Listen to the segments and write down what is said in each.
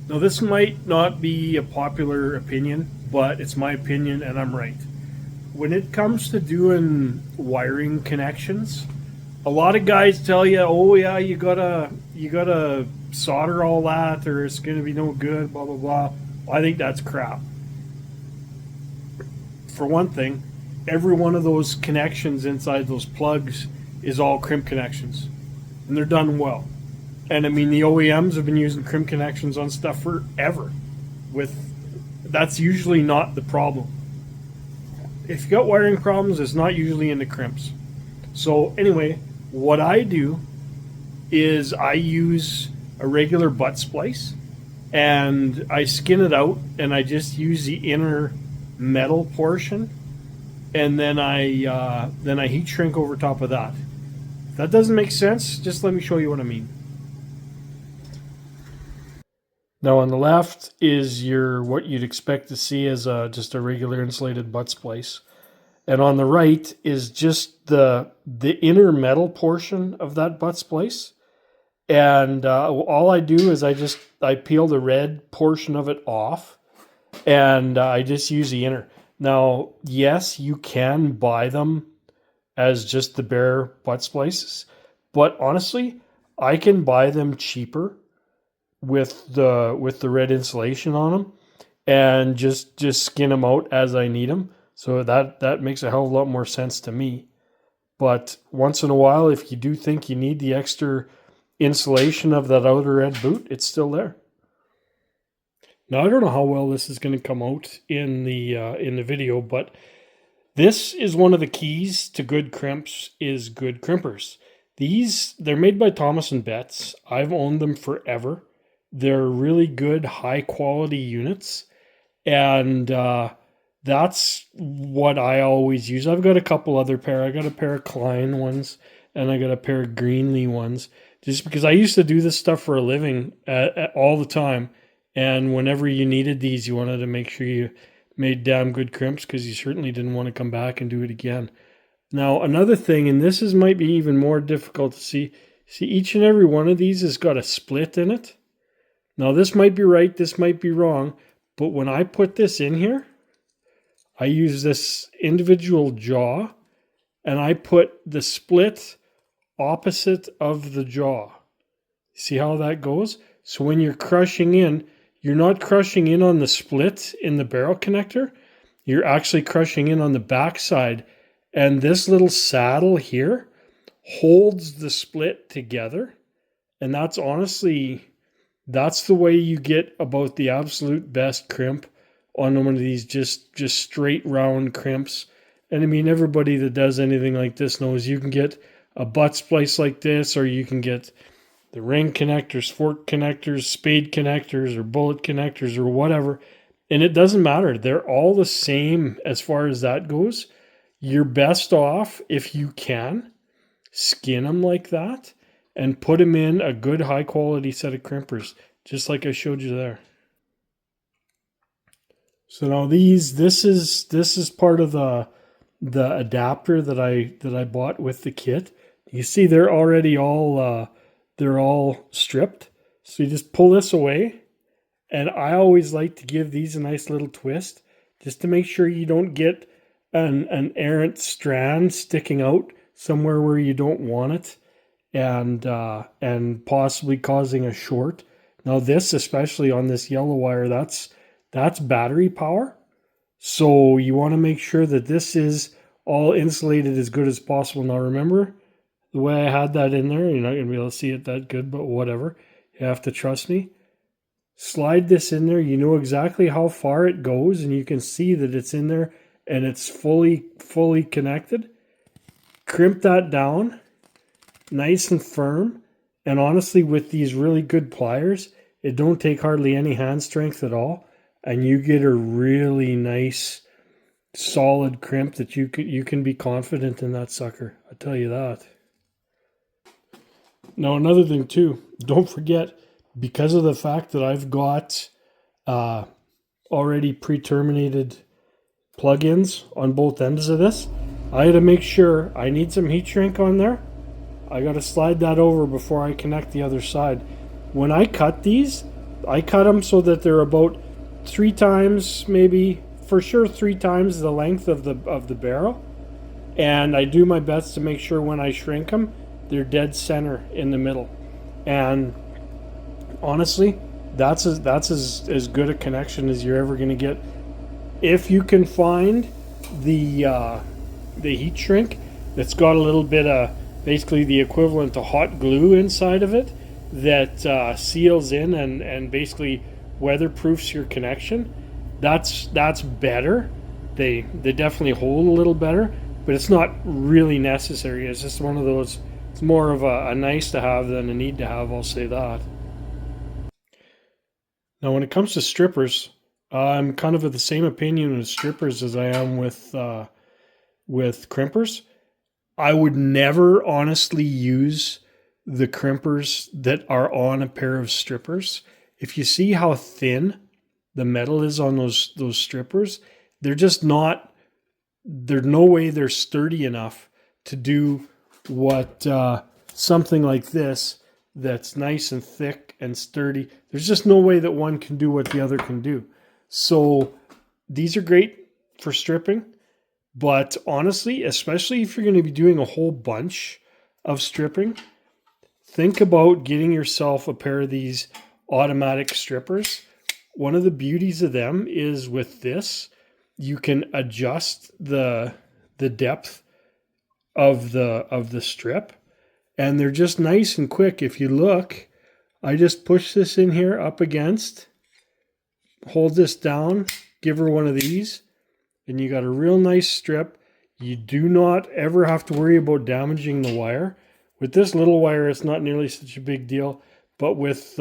Now, this might not be a popular opinion, but it's my opinion and I'm right. When it comes to doing wiring connections, a lot of guys tell you, "Oh yeah, you gotta solder all that, or it's gonna be no good." Blah blah blah. I think that's crap. For one thing, every one of those connections inside those plugs is all crimp connections, and they're done well. And I mean, the OEMs have been using crimp connections on stuff forever. With That's usually not the problem. If you got wiring problems, it's not usually in the crimps. So anyway, what I do is I use a regular butt splice and I skin it out and I just use the inner metal portion and then I heat shrink over top of that. If that doesn't make sense, just let me show you what I mean. Now on the left is your what you'd expect to see as just a regular insulated butt splice. And on the right is just the inner metal portion of that butt splice. And all I do is I peel the red portion of it off, and I just use the inner. Now, yes, you can buy them as just the bare butt splices, but honestly, I can buy them cheaper with the red insulation on them, and just skin them out as I need them. So that makes a hell of a lot more sense to me. But once in a while, if you do think you need the extra insulation of that outer red boot, it's still there. Now I don't know how well this is going to come out in the video, but this is one of the keys to good crimps is good crimpers. They're made by Thomas and Betts. I've owned them forever. They're really good, high quality units, and that's what I always use. I've got a couple other pair. I got a pair of Klein ones, and I got a pair of Greenlee ones. Just because I used to do this stuff for a living all the time, and whenever you needed these, you wanted to make sure you made damn good crimps because you certainly didn't want to come back and do it again. Now another thing, and this might be even more difficult to see. See, each and every one of these has got a split in it. Now this might be right, this might be wrong, but when I put this in here, I use this individual jaw and I put the split opposite of the jaw. See how that goes? So when you're crushing in, you're not crushing in on the split in the barrel connector, you're actually crushing in on the back side. And this little saddle here holds the split together. And that's the way you get about the absolute best crimp on one of these just straight round crimps. And I mean, everybody that does anything like this knows you can get a butt splice like this, or you can get the ring connectors, fork connectors, spade connectors, or bullet connectors, or whatever. And it doesn't matter. They're all the same as far as that goes. You're best off, if you can, skin them like that and put them in a good high quality set of crimpers, just like I showed you there. So now this is part of the adapter that I bought with the kit. You see they're already they're all stripped. So you just pull this away, and I always like to give these a nice little twist just to make sure you don't get an errant strand sticking out somewhere where you don't want it, and possibly causing a short. Now this, especially on this yellow wire, that's battery power. So you want to make sure that this is all insulated as good as possible. Now remember, the way I had that in there, you're not going to be able to see it that good, but whatever. You have to trust me. Slide this in there. You know exactly how far it goes, and you can see that it's in there and it's fully connected. Crimp that down nice and firm. And honestly, with these really good pliers, it don't take hardly any hand strength at all. And you get a really nice, solid crimp that you can be confident in that sucker. I tell you that. Now, another thing too, don't forget, because of the fact that I've got already pre-terminated plugins on both ends of this, I had to make sure I need some heat shrink on there. I got to slide that over before I connect the other side. When I cut these, I cut them so that they're about 3 times, maybe for sure 3 times the length of the barrel, and I do my best to make sure when I shrink them, they're dead center in the middle. And honestly, that's as good a connection as you're ever going to get. If you can find the heat shrink that's got a little bit of basically the equivalent to hot glue inside of it that seals in and basically weatherproofs your connection, that's better. They definitely hold a little better, but it's not really necessary. It's just one of those. It's more of a nice to have than a need to have. I'll say that. Now, when it comes to strippers, I'm kind of of the same opinion with strippers as I am with crimpers. I would never honestly use the crimpers that are on a pair of strippers. If you see how thin the metal is on those strippers, they're just not. There's no way they're sturdy enough to do what something like this that's nice and thick and sturdy. There's just no way that one can do what the other can do. So these are great for stripping, but honestly, especially if you're going to be doing a whole bunch of stripping, think about getting yourself a pair of these automatic strippers. One of the beauties of them is with this, you can adjust the depth of the strip, and they're just nice and quick. If you look, I just push this in here up against, hold this down, give her one of these, and you got a real nice strip. You do not ever have to worry about damaging the wire. With this little wire, it's not nearly such a big deal, but with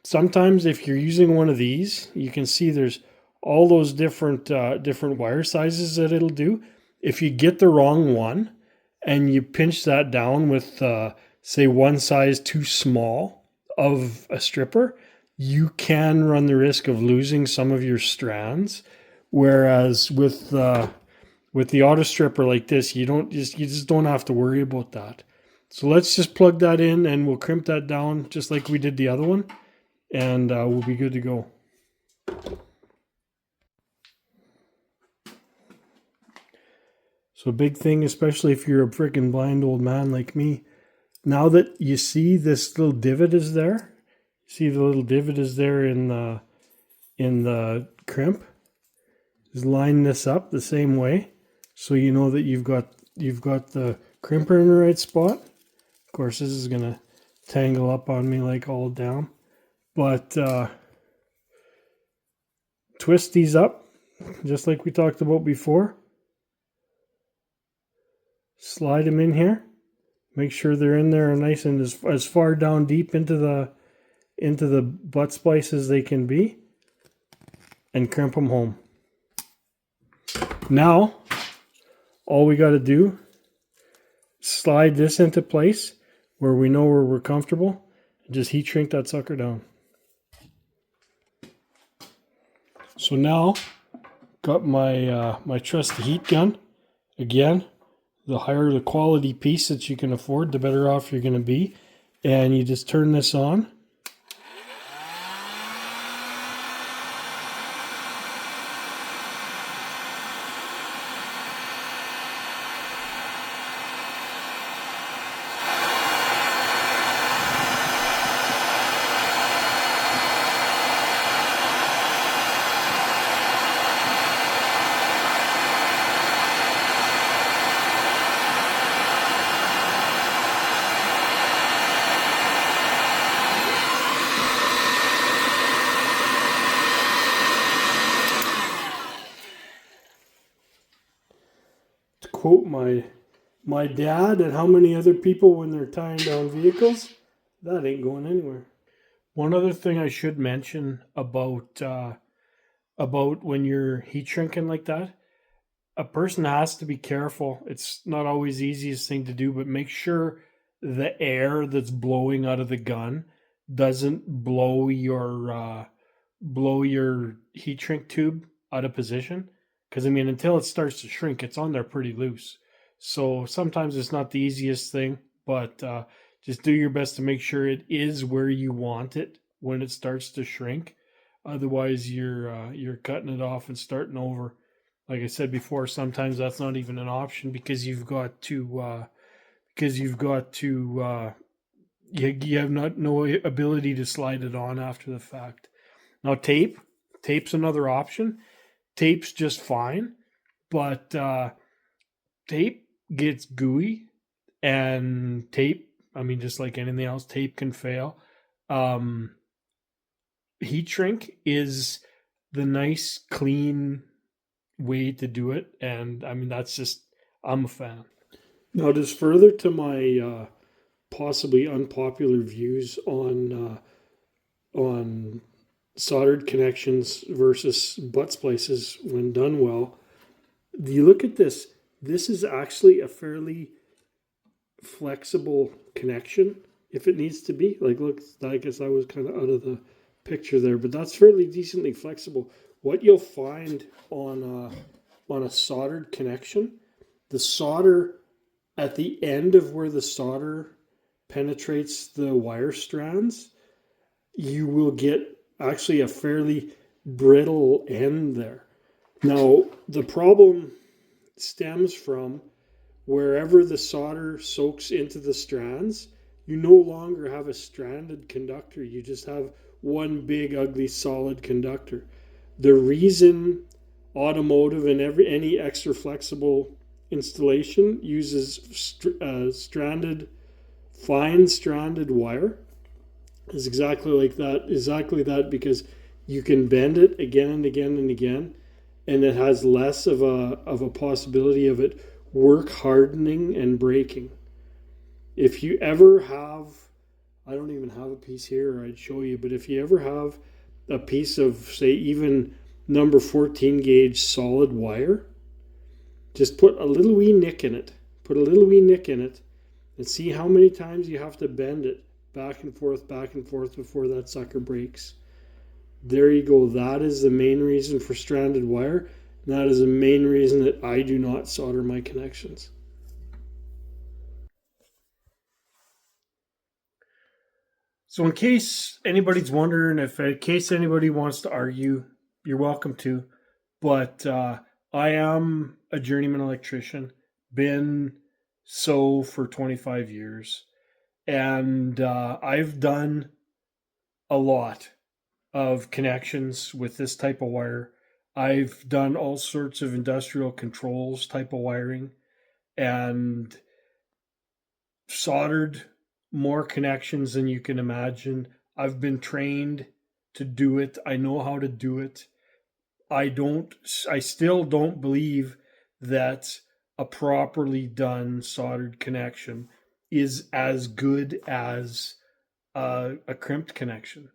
sometimes if you're using one of these, you can see there's all those different wire sizes that it'll do. If you get the wrong one and you pinch that down with say one size too small of a stripper, you can run the risk of losing some of your strands. Whereas with the auto stripper like this, you just don't have to worry about that. So let's just plug that in and we'll crimp that down just like we did the other one, and we'll be good to go. So a big thing, especially if you're a freaking blind old man like me, now that you see this little divot is there, see the little divot is there in the crimp, just line this up the same way so you know that you've got the crimper in the right spot. Of course, this is gonna tangle up on me like all down, but twist these up just like we talked about before. Slide them in here. Make sure they're in there nice and as far down deep into the butt splice as they can be, and crimp them home. Now, all we got to do, slide this into place where we know where we're comfortable, and just heat shrink that sucker down. So now, got my trusty heat gun. Again, the higher the quality piece that you can afford, the better off you're going to be. And you just turn this on. Quote my dad and how many other people when they're tying down vehicles, that ain't going anywhere. One other thing I should mention about when you're heat shrinking like that, a person has to be careful. It's not always the easiest thing to do, but make sure the air that's blowing out of the gun doesn't blow your heat shrink tube out of position. Because, I mean, until it starts to shrink, it's on there pretty loose. So sometimes it's not the easiest thing, but just do your best to make sure it is where you want it when it starts to shrink. Otherwise, you're cutting it off and starting over. Like I said before, sometimes that's not even an option because you have no ability to slide it on after the fact. Now tape's another option. Tape's just fine, but tape gets gooey, and tape, I mean, just like anything else, tape can fail. Heat shrink is the nice, clean way to do it, and I mean, I'm a fan. Now, just further to my possibly unpopular views on soldered connections versus butt splices when done well. You look at this. This is actually a fairly flexible connection if it needs to be. Like, look, I guess I was kind of out of the picture there, but that's fairly decently flexible. What you'll find on a soldered connection, the solder at the end of where the solder penetrates the wire strands, you will get actually a fairly brittle end there. Now, the problem stems from wherever the solder soaks into the strands, you no longer have a stranded conductor. You just have one big, ugly, solid conductor. The reason automotive and any extra flexible installation uses fine stranded wire is exactly that, because you can bend it again and again and again, and it has less of a possibility of it work hardening and breaking. If you ever have, I don't even have a piece here, or I'd show you, but if you ever have a piece of, say, even number 14 gauge solid wire, just put a little wee nick in it. And see how many times you have to bend it back and forth before that sucker breaks. There you go. That is the main reason for stranded wire. And that is the main reason that I do not solder my connections. So in case anybody's wondering, in case anybody wants to argue, you're welcome to. But I am a journeyman electrician, been so for 25 years. And I've done a lot of connections with this type of wire. I've done all sorts of industrial controls type of wiring and soldered more connections than you can imagine. I've been trained to do it. I know how to do it. I still don't believe that a properly done soldered connection is as good as a crimped connection.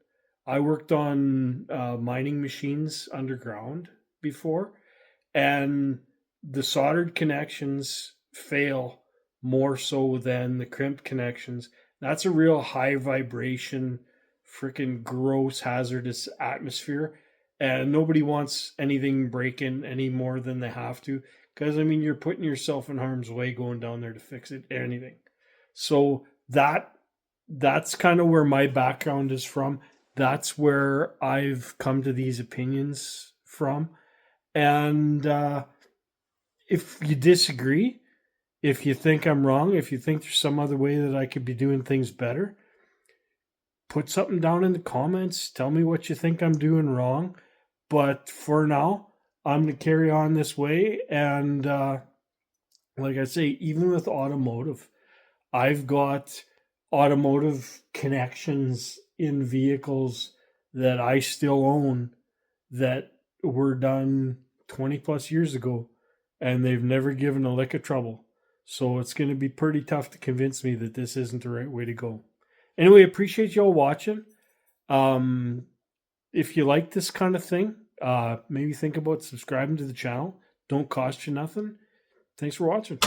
I worked on mining machines underground before, and the soldered connections fail more so than the crimped connections. That's a real high vibration, freaking gross, hazardous atmosphere, and nobody wants anything breaking any more than they have to, because, I mean, you're putting yourself in harm's way going down there to fix it, anything. So that's kind of where my background is from. That's where I've come to these opinions from. And if you disagree, if you think I'm wrong, if you think there's some other way that I could be doing things better, put something down in the comments. Tell me what you think I'm doing wrong. But for now, I'm going to carry on this way. And like I say, even with automotive, I've got automotive connections in vehicles that I still own that were done 20 plus years ago, and they've never given a lick of trouble. So it's going to be pretty tough to convince me that this isn't the right way to go. Anyway, appreciate y'all watching. If you like this kind of thing, maybe think about subscribing to the channel. Don't cost you nothing. Thanks for watching.